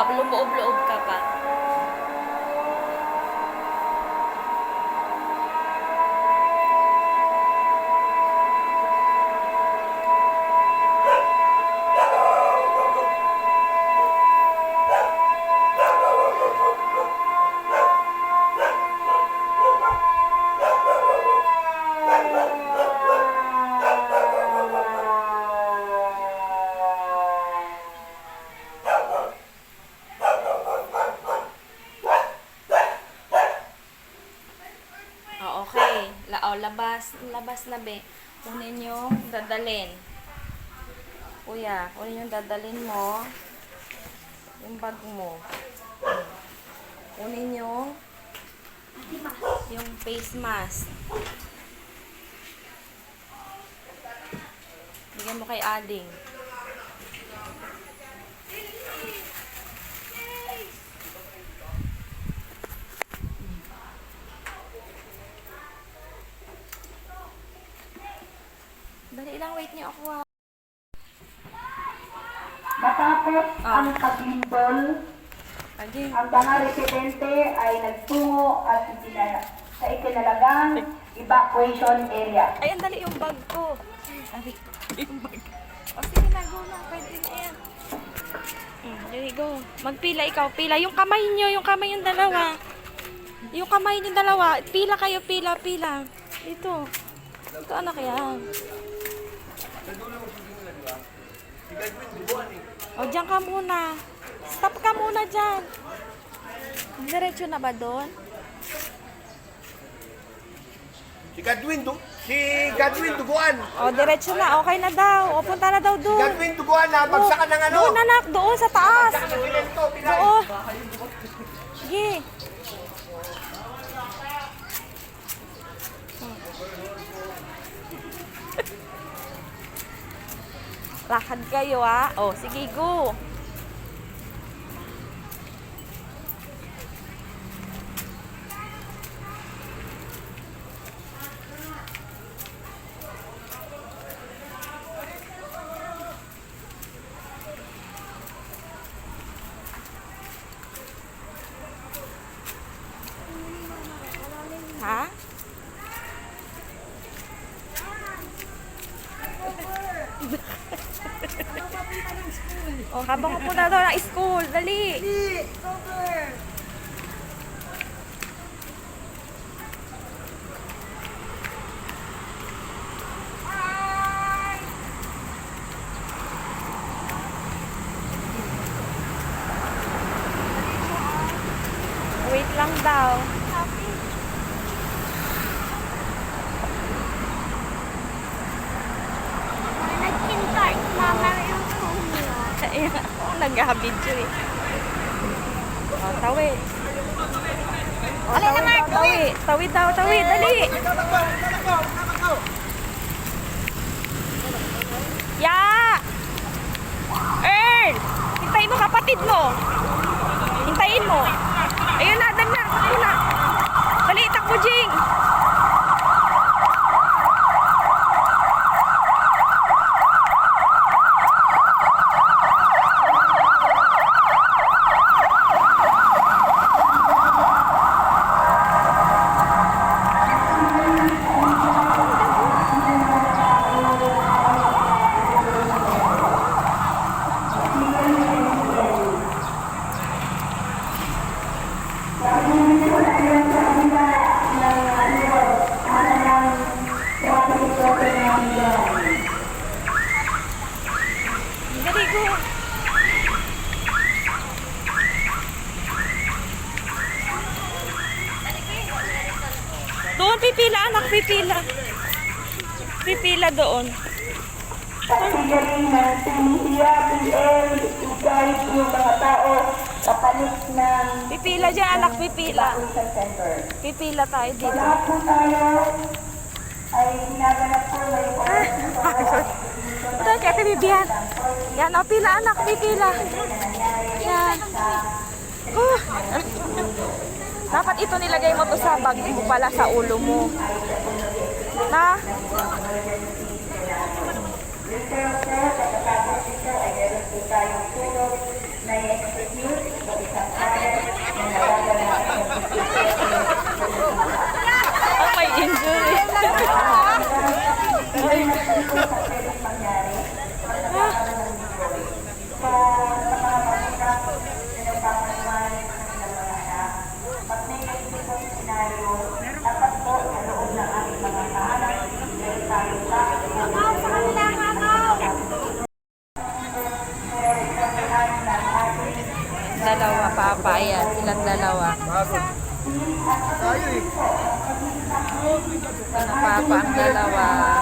Lumoob-loob ka pa. Oh, okay. Labas na be. Kunin yung dadalhin. Kuya, kunin yung dadalhin mo. Yung bag mo. Kunin yung face mask. Bigyan mo kay Ading. Dali lang, wait niyo ako. Matapos ang paglindol, ang mga residente ay nagtungo at sa itinalagang evacuation area. Ayan, dali yung bag ko. Dali yung bag. O, sige na, go na. Pwede na yan. There go. Magpila ikaw, pila. Yung kamay nyo, yung dalawa. Yung kamay nyo dalawa. Pila kayo, pila. Dito. Ito, anak yan. O, dyan ka muna. Stop ka muna dyan. Diretso na ba doon? Si Godwin duguan. O, diretso na. Okay na daw. O, punta na daw doon. Godwin duguan na bagsakan ng ano. Doon, anak. Doon, sa taas. Bagsakan ng simento, Pilay. Doon. Sige. Lakad kayo, ha? O, sige, go. Ha? Oh, habang ko na daw ng school, dali. Wait lang daw. Ayan, ako nag-video eh. O, tawid. O, tawid. Tawid daw, dali. Ya! Earl! Hintayin mo kapatid mo. Hintayin mo. Ayun na, dan na. Takbo na. Dali, takbo, Jing. Dali, go. Doon, pipila, anak, pipila. Pipila doon. Pagsigaling ng Tunisia, PL, i-guide yung mga tao sa palit ng Pipila dyan, anak, pipila. evacuation center. Pipila tayo Sa dito. lahat po tayo ay hinaganap po ngayon. Ito, kaya Bibian. Yan, o, pila, anak, pipila. Yan. Dapat ito nilagay mo to sa bag mo pala, sa ulo mo. Na? Pero sir, pagkatapos ito ay meron po tayong tulog na i-execute tayo eh. Pinapapa ang dalawa.